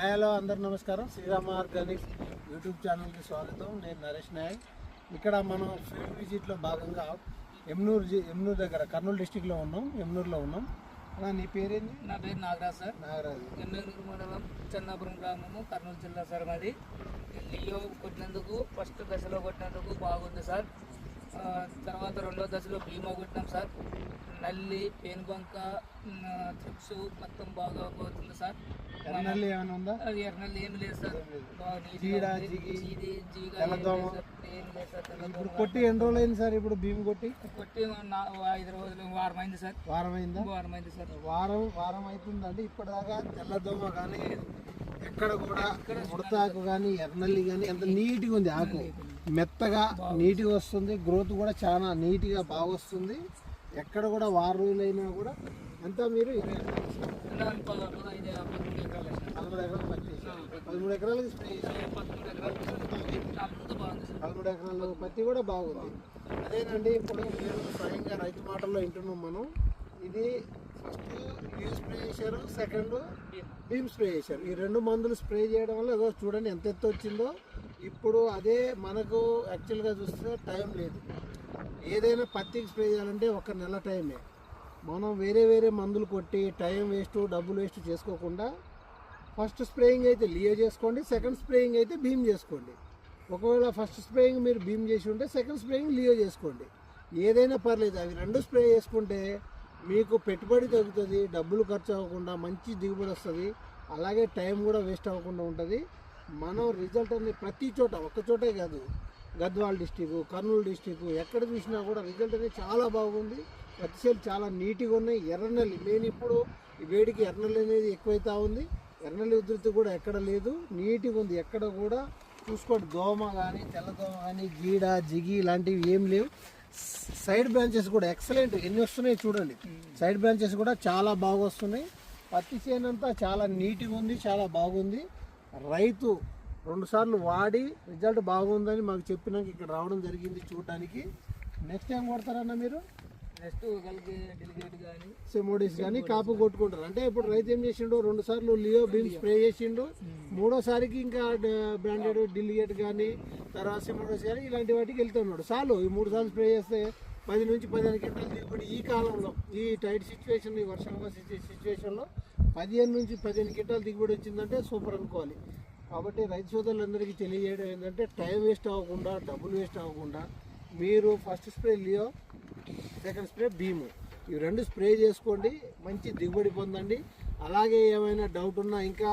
Hello అందరు నమస్కారం. Srirama Organics YouTube ఛానల్కి స్వాగతం. నేను నరేష్ నాయక్. ఇక్కడ మనం ఫీల్డ్ విజిట్లో భాగంగా ఎమ్నూరు దగ్గర కర్నూలు డిస్టిక్లో ఉన్నాం. ఎమ్నూరులో ఉన్నాం. నీ పేరేంటి? నా పేరు నాగరాజ్ సార్. నాగరాజు. ఎమ్మెగనూరు మండలం చెన్నాపురం గ్రామము, కర్నూలు జిల్లా సార్. మాది లియో కొట్టినందుకు ఫస్ట్ దశలో కొట్టినందుకు బాగుంది సార్. తర్వాత రెండో దశలో భీమా కొట్టినాం సార్. నల్లి, పేనుబంక, త్రిప్స్ మొత్తం బాగా పోతుంది సార్. ఎర్రనల్లి ఏమైనా ఉందా? అది ఎర్రనల్లి ఏమి లేదు సార్. ఇప్పుడు కొట్టి ఎన్ని రోజులు అయింది సార్? ఇప్పుడు భీమ్ కొట్టి 5 రోజులు, వారం అయింది సార్. వారం అయిందా? వారం అయింది సార్. వారం అవుతుందండి. ఇప్పటిదాకా తెల్లదోమ కానీ ఎక్కడ కూడా ముడతాకు కానీ ఎర్రనల్లి కానీ ఎంత నీట్గా ఉంది. ఆకు మెత్తగా నీట్గా వస్తుంది. గ్రోత్ కూడా చాలా నీట్గా బాగా వస్తుంది. ఎక్కడ కూడా 6 రోజులైనా కూడా ఎంత మీరు 13 ఎకరాలకి స్ప్రే చేశారు. 13 ఎకరాల పత్తి కూడా బాగుంది. అదేనండి, ఇప్పుడు మీరు స్వయంగా రైతు మాటల్లో వింటున్నాం మనం. ఇది ఫస్ట్ లియో స్ప్రే చేశారు, సెకండ్ భీమ్ స్ప్రే చేశారు. ఈ 2 మందులు స్ప్రే చేయడం వల్ల ఏదో చూడండి ఎంత ఎత్తు వచ్చిందో. ఇప్పుడు అదే మనకు యాక్చువల్గా చూస్తే టైం లేదు. ఏదైనా పత్తికి స్ప్రే చేయాలంటే 1 నెల టైమే. మనం వేరే మందులు కొట్టి టైం వేస్ట్, డబ్బులు వేస్ట్ చేసుకోకుండా ఫస్ట్ స్ప్రేయింగ్ అయితే లియో చేసుకోండి, సెకండ్ స్ప్రేయింగ్ అయితే భీమ్ చేసుకోండి. ఒకవేళ ఫస్ట్ స్ప్రేయింగ్ మీరు భీమ్ చేసి ఉంటే సెకండ్ స్ప్రేయింగ్ లియో చేసుకోండి. ఏదైనా పర్లేదు, అవి 2 స్ప్రే చేసుకుంటే మీకు పెట్టుబడి తగ్గుతుంది, డబ్బులు ఖర్చు అవ్వకుండా మంచి దిగుబడి వస్తుంది. అలాగే టైం కూడా వేస్ట్ అవ్వకుండా ఉంటుంది. మనం రిజల్ట్ అనేది ప్రతి చోట, ఒక్క చోటే కాదు, గద్వాల డిస్టిక్, కర్నూలు డిస్టిక్, ఎక్కడ చూసినా కూడా రిజల్ట్ అనేది చాలా బాగుంది. పత్తిసేలు చాలా నీట్గా ఉన్నాయి. ఎర్రనల్లి మెయిన్, ఇప్పుడు ఈ వేడికి ఎర్రనల్లి అనేది ఎక్కువైతా ఉంది. ఎర్రనల్లి ఉధృతి కూడా ఎక్కడ లేదు, నీట్గా ఉంది. ఎక్కడ కూడా చూసుకోండి, దోమ కానీ తెల్లదోమ కానీ గీడ జిగి ఇలాంటివి ఏం లేవు. సైడ్ బ్రాంచెస్ కూడా ఎక్సలెంట్, ఎన్ని వస్తున్నాయి చూడండి. సైడ్ బ్రాంచెస్ కూడా చాలా బాగా వస్తున్నాయి. పత్తి చేను అంతా చాలా నీట్గా ఉంది, చాలా బాగుంది. రైతు 2 సార్లు వాడి రిజల్ట్ బాగుందని మాకు చెప్పినాక ఇక్కడ రావడం జరిగింది చూడడానికి. నెక్స్ట్ టైం కొడతారన్న మీరు? నెక్స్ట్ డెలిగేట్ కానీ సెమోడిస్ కానీ కాపు కొట్టుకుంటారు. అంటే ఇప్పుడు రైతు ఏం చేసిండు, 2 సార్లు లియో భీమ్ స్ప్రే చేసిండు. 3వసారికి ఇంకా బ్రాండెడ్ డెలిగేట్ కానీ తర్వాత సెమోడిస్ కానీ ఇలాంటి వాటికి వెళ్తున్నాడు. చాలు, ఈ 3 సార్లు స్ప్రే చేస్తే 10 నుంచి 15 క్వింటాలు దిగుబడి. ఈ కాలంలో ఈ టైట్ సిచ్యువేషన్, ఈ వర్షంగా సిచ్యువేషన్లో 15 నుంచి 15 క్వింటాలు దిగుబడి వచ్చిందంటే సూపర్ అనుకోవాలి. కాబట్టి రైతు సోదరులందరికీ తెలియజేయడం ఏంటంటే టైం వేస్ట్ అవ్వకుండా, డబ్బులు వేస్ట్ అవ్వకుండా మీరు first spray Leo, second spray Bheemu, ఇవి 2 స్ప్రే చేసుకోండి, మంచి దిగుబడి పొందండి. అలాగే ఏమైనా డౌట్ ఉన్నా ఇంకా